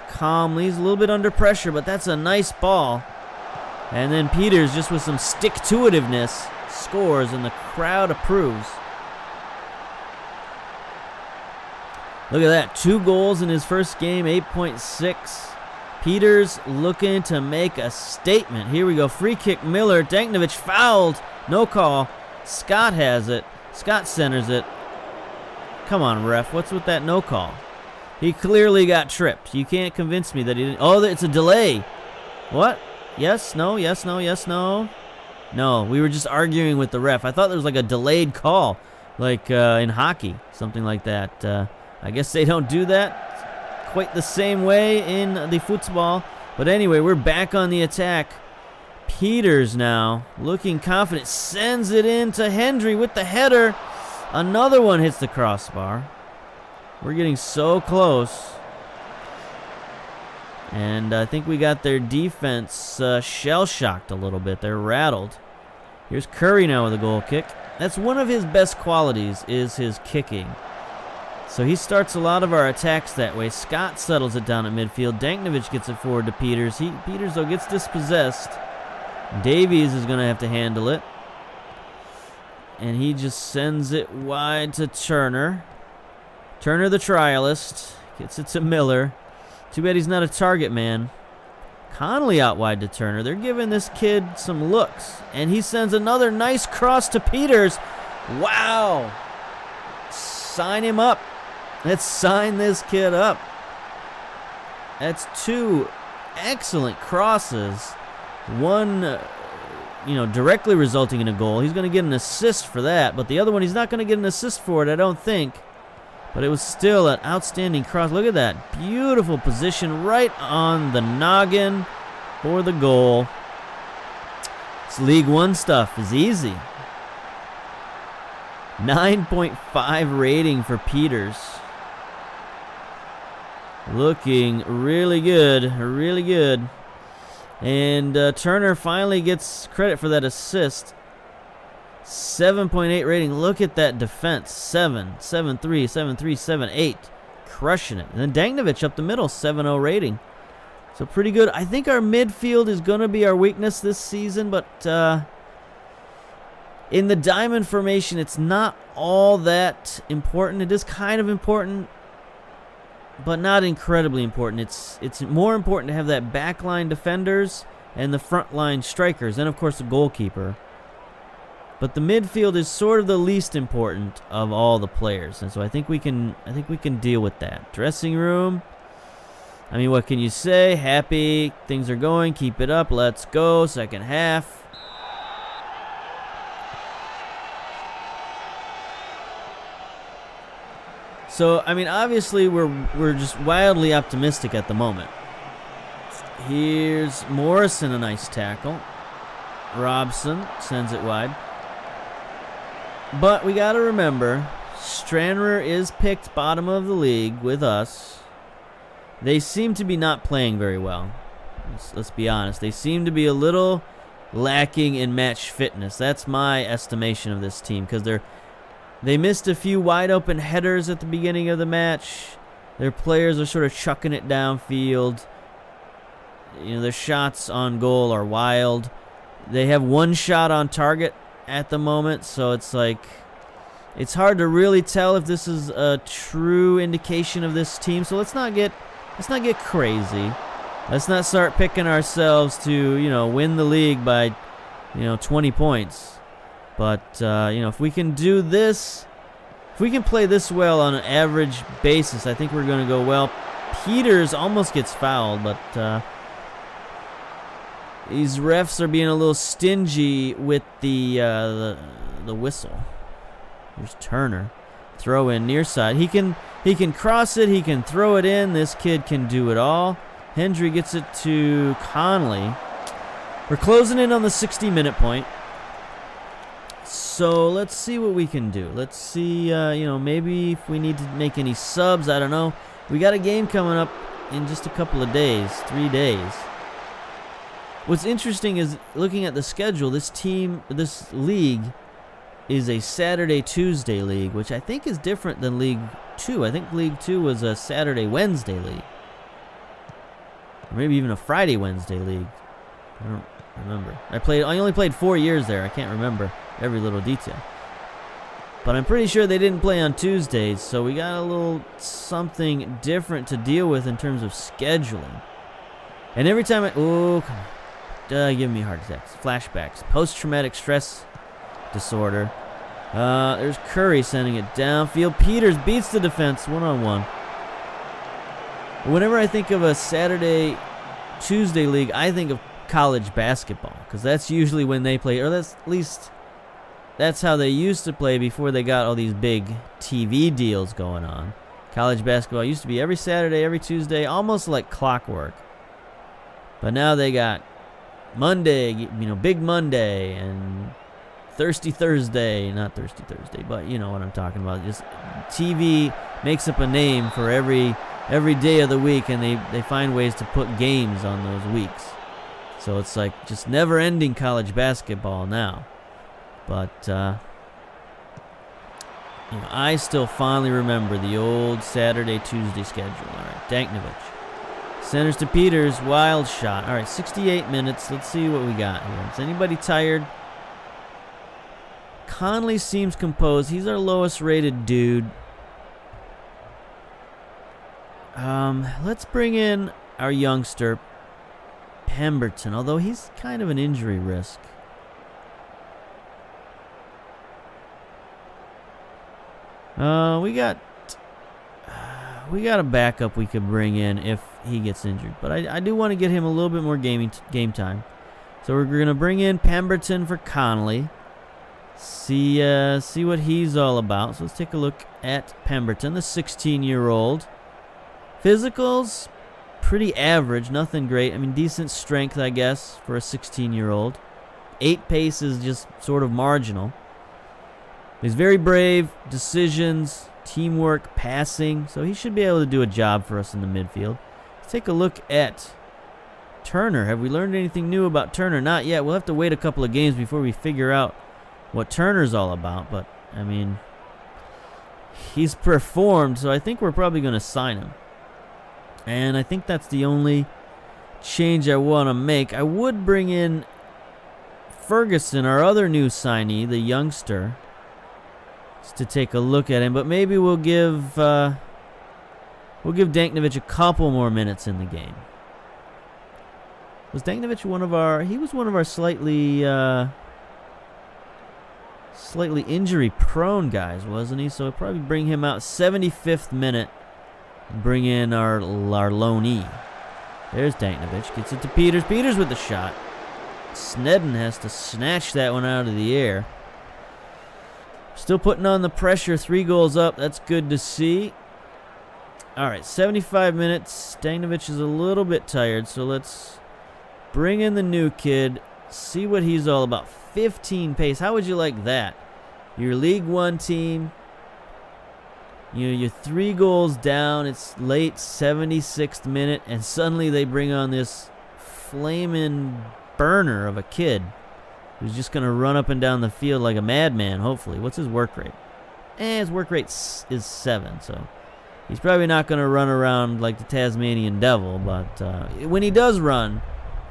[SPEAKER 1] Calmly. He's a little bit under pressure, but that's a nice ball. And then Peters, just with some stick-to-itiveness, scores, and the crowd approves. Look at that. 2 goals in his first game, 8.6. Peters looking to make a statement. Here we go. Free kick, Miller. Danknovich fouled. No call. Scott has it. Scott centers it. Come on, ref. What's with that no call? He clearly got tripped. You can't convince me that he didn't. Oh, it's a delay. What? Yes, no, yes, no, yes, no. No, we were just arguing with the ref. I thought there was like a delayed call, like in hockey, something like that. I guess they don't do that quite the same way in the football. But anyway, we're back on the attack. Peters now looking confident. Sends it in to Hendry with the header. Another one hits the crossbar. We're getting so close. And I think we got their defense shell-shocked a little bit. They're rattled. Here's Curry now with a goal kick. That's one of his best qualities, is his kicking. So he starts a lot of our attacks that way. Scott settles it down at midfield. Danknovich gets it forward to Peters. Peters, though, gets dispossessed. Davies is going to have to handle it. And he just sends it wide to Turner. Turner, the trialist, gets it to Miller. Too bad he's not a target man. Connolly out wide to Turner. They're giving this kid some looks. And he sends another nice cross to Peters. Wow. sign him up. Let's sign this kid up. That's 2 excellent crosses. One, directly resulting in a goal. He's going to get an assist for that, but the other one, he's not going to get an assist for it, I don't think. But it was still an outstanding cross. Look at that. Beautiful position right on the noggin for the goal. It's League One stuff. Is easy. 9.5 rating for Peters. Looking really good. Really good. And Turner finally gets credit for that assist. 7.8 rating. Look at that defense. 7, 7-3, 7-3, 7-8. Crushing it. And then Dagnovich up the middle. 7.0 rating. So pretty good. I think our midfield is going to be our weakness this season, but in the diamond formation, it's not all that important. It is kind of important, but not incredibly important. It's more important to have that backline defenders and the frontline strikers, and of course the goalkeeper. But the midfield is sort of the least important of all the players, and so I think we can deal with that. Dressing room. I mean, what can you say? Happy, things are going, keep it up, let's go. Second half. So, I mean, obviously we're just wildly optimistic at the moment. Here's Morrison, a nice tackle. Robson sends it wide. But we got to remember, Stranraer is picked bottom of the league with us. They seem to be not playing very well. Let's be honest. They seem to be a little lacking in match fitness. That's my estimation of this team, because they missed a few wide open headers at the beginning of the match. Their players are sort of chucking it downfield. Their shots on goal are wild. They have one shot on target at the moment, so it's hard to really tell if this is a true indication of this team. So let's not get crazy. Let's not start picking ourselves to win the league by 20 points. But if we can do this, if we can play this well on an average basis, I think we're going to go well. Peters almost gets fouled, but these refs are being a little stingy with the whistle. Here's Turner. Throw in near side. He can cross it. He can throw it in. This kid can do it all. Hendry gets it to Conley. We're closing in on the 60-minute point. So let's see what we can do. Let's see, maybe if we need to make any subs. I don't know. We got a game coming up in just a couple of days, 3 days. What's interesting is looking at the schedule, this league is a Saturday-Tuesday league, which I think is different than League 2. I think League 2 was a Saturday-Wednesday league. Or maybe even a Friday-Wednesday league. I don't remember. I only played 4 years there. I can't remember every little detail. But I'm pretty sure they didn't play on Tuesdays, so we got a little something different to deal with in terms of scheduling. And every time come on. Give me heart attacks. Flashbacks. Post-traumatic stress disorder. There's Curry sending it downfield. Peters beats the defense one-on-one. Whenever I think of a Saturday-Tuesday league, I think of college basketball, because that's usually when they play, or that's at least that's how they used to play before they got all these big TV deals going on. College basketball used to be every Saturday, every Tuesday, almost like clockwork. But now they got Monday, Big Monday, and Thirsty Thursday. Not Thirsty Thursday, but you know what I'm talking about. Just TV makes up a name for every day of the week, and they find ways to put games on those weeks. So it's like just never-ending college basketball now. But I still fondly remember the old Saturday-Tuesday schedule. All right, Dagnovich centers to Peters, wild shot. All right, 68 minutes. Let's see what we got here. Is anybody tired? Conley seems composed. He's our lowest-rated dude. Let's bring in our youngster, Pemberton, although he's kind of an injury risk. We got a backup we could bring in if he gets injured, but I do want to get him a little bit more game time. So we're gonna bring in Pemberton for Connolly. See what he's all about. So let's take a look at Pemberton, the 16-year-old. Physicals, pretty average, nothing great. I mean, decent strength, I guess, for a 16-year-old. 8 pace is just sort of marginal. He's very brave, decisions, teamwork, passing, so he should be able to do a job for us in the midfield. Let's take a look at Turner. Have we learned anything new about Turner? Not yet. We'll have to wait a couple of games before we figure out what Turner's all about, but, I mean, he's performed, so I think we're probably going to sign him. And I think that's the only change I want to make. I would bring in Ferguson, our other new signee, the youngster, just to take a look at him, but maybe we'll give Danknovich a couple more minutes in the game. Was Danknovich one of our slightly injury-prone guys, wasn't he? So I'll probably bring him out 75th minute. Bring in our loanee. There's Danknovich. Gets it to Peters. Peters with the shot. Snedden has to snatch that one out of the air. Still putting on the pressure. 3 goals up. That's good to see. All right, 75 minutes. Danknovich is a little bit tired, so let's bring in the new kid. See what he's all about. 15 pace. How would you like that? Your League One team. You know, you're 3 goals down. It's late 76th minute, and suddenly they bring on this flaming burner of a kid who's just going to run up and down the field like a madman, hopefully. What's his work rate? His work rate is 7, so he's probably not going to run around like the Tasmanian Devil, but when he does run,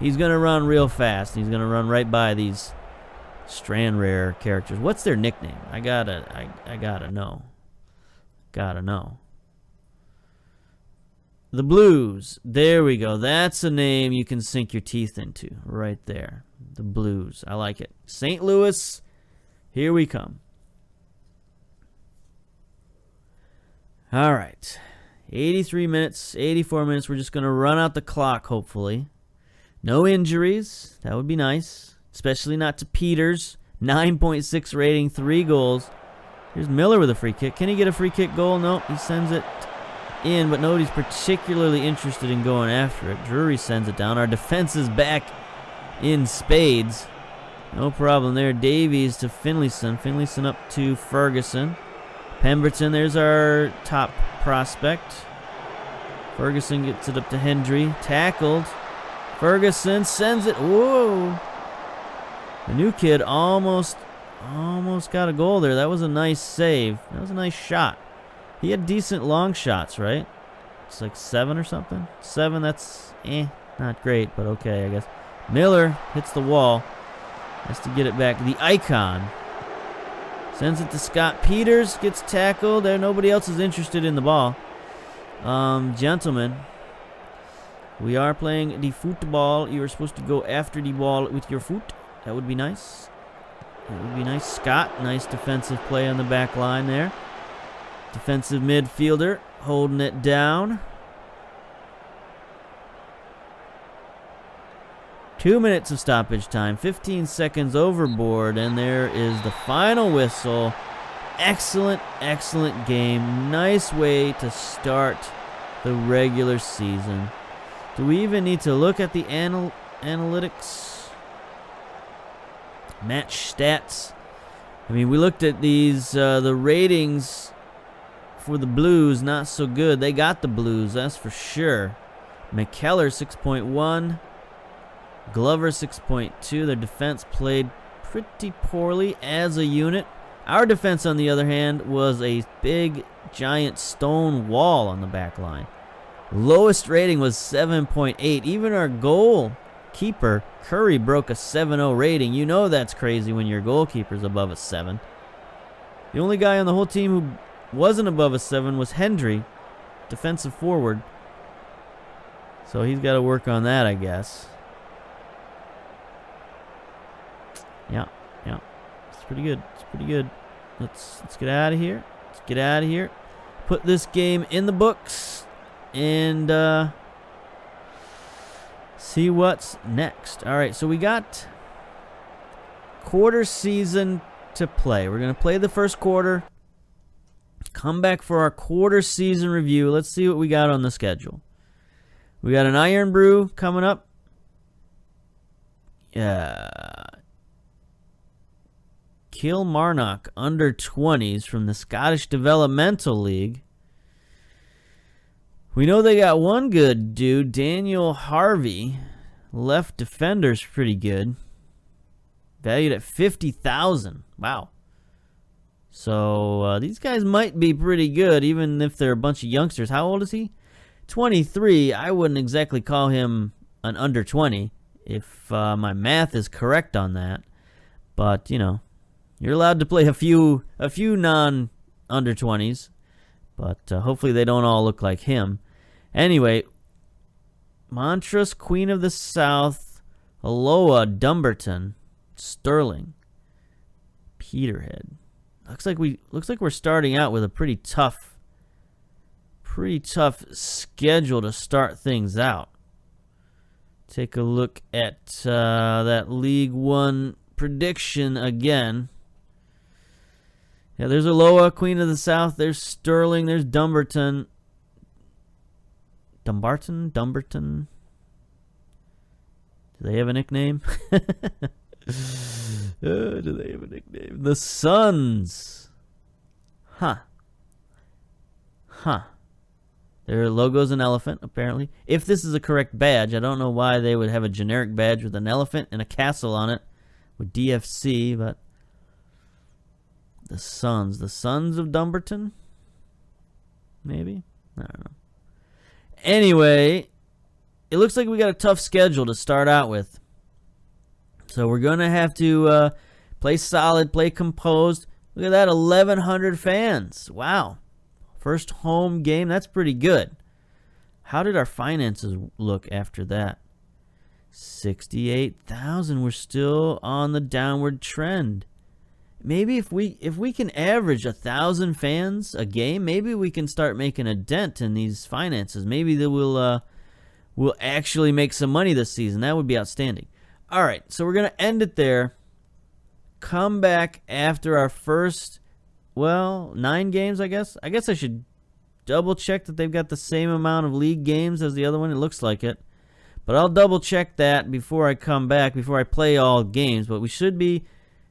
[SPEAKER 1] he's going to run real fast. He's going to run right by these Strand Rare characters. What's their nickname? I gotta know. Gotta know. The Blues. There we go. That's a name you can sink your teeth into right there. The Blues. I like it. St. Louis, here we come. All right. 83 minutes, 84 minutes. We're just going to run out the clock, hopefully. No injuries. That would be nice. Especially not to Peters. 9.6 rating, 3 goals. Here's Miller with a free kick. Can he get a free kick goal? Nope. He sends it in, but nobody's particularly interested in going after it. Drury sends it down. Our defense is back in spades. No problem there. Davies to Finlayson. Finlayson up to Ferguson. Pemberton, there's our top prospect. Ferguson gets it up to Hendry. Tackled. Ferguson sends it. Whoa. The new kid almost got a goal there. That was a nice save. That was a nice shot. He had decent long shots, right? It's like 7 or something. 7, that's not great, but okay, I guess. Miller hits the wall. Has to get it back. The Icon sends it to Scott Peters. Gets tackled. There, nobody else is interested in the ball. Gentlemen, we are playing the football. You are supposed to go after the ball with your foot. That would be nice. That would be nice. Scott, nice defensive play on the back line there. Defensive midfielder holding it down. 2 minutes of stoppage time. 15 seconds overboard, and there is the final whistle. Excellent, excellent game. Nice way to start the regular season. Do we even need to look at the analytics? Match stats. I mean, we looked at these, the ratings for the Blues, not so good. They got the Blues, that's for sure. McKellar, 6.1. Glover, 6.2. Their defense played pretty poorly as a unit. Our defense, on the other hand, was a big, giant stone wall on the back line. Lowest rating was 7.8. Even our goalkeeper, Curry, broke a 7.0 rating. You know that's crazy when your goalkeeper's above a 7. The only guy on the whole team who wasn't above a 7 was Hendry, defensive forward. So he's got to work on that, I guess. Yeah. It's pretty good. Let's get out of here. Let's get out of here. Put this game in the books and see what's next. All right, so we got quarter season to play. We're going to play the first quarter. Come back for our quarter season review. Let's see what we got on the schedule. We got an Iron Brew coming up. Kilmarnock under 20s from the Scottish Developmental League. We know they got one good dude, Daniel Harvey. Left defender's pretty good. Valued at $50,000. Wow. So these guys might be pretty good, even if they're a bunch of youngsters. How old is he? 23. I wouldn't exactly call him an under 20 if my math is correct on that. But, you know, you're allowed to play a few non-under 20s. But hopefully they don't all look like him. Anyway, Montrose, Queen of the South, Aloha, Dumbarton, Sterling, Peterhead. Looks like we're starting out with a pretty tough schedule to start things out. Take a look at that League One prediction again. Yeah, there's Aloha, Queen of the South. There's Sterling. There's Dumbarton. Dumbarton? Do they have a nickname? Do they have a nickname? The Suns. Huh. Their logo's an elephant, apparently. If this is a correct badge, I don't know why they would have a generic badge with an elephant and a castle on it with DFC, but the Suns. The Sons of Dumbarton? Maybe? I don't know. Anyway, it looks like we got a tough schedule to start out with. So we're going to have to play solid, play composed. Look at that, 1,100 fans. Wow. First home game, that's pretty good. How did our finances look after that? 68,000. We're still on the downward trend. Maybe if we can average 1,000 fans a game, maybe we can start making a dent in these finances. Maybe that we'll actually make some money this season. That would be outstanding. All right, so we're going to end it there. Come back after our first, 9 games, I guess. I guess I should double check that they've got the same amount of league games as the other one. It looks like it. But I'll double check that before I come back, before I play all games. But we should be,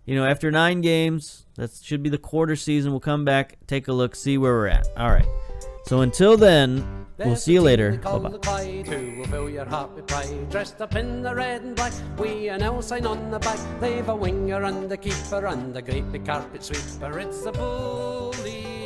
[SPEAKER 1] after 9 games, that should be the quarter season. We'll come back, take a look, see where we're at. All right. So until then, we'll see you later. Bye-bye.
[SPEAKER 2] CLYDE, who will fill your heart with pride. Dressed up in the red and black, we an L sign on the back. They've a winger and a keeper and a great big carpet sweeper. It's the bully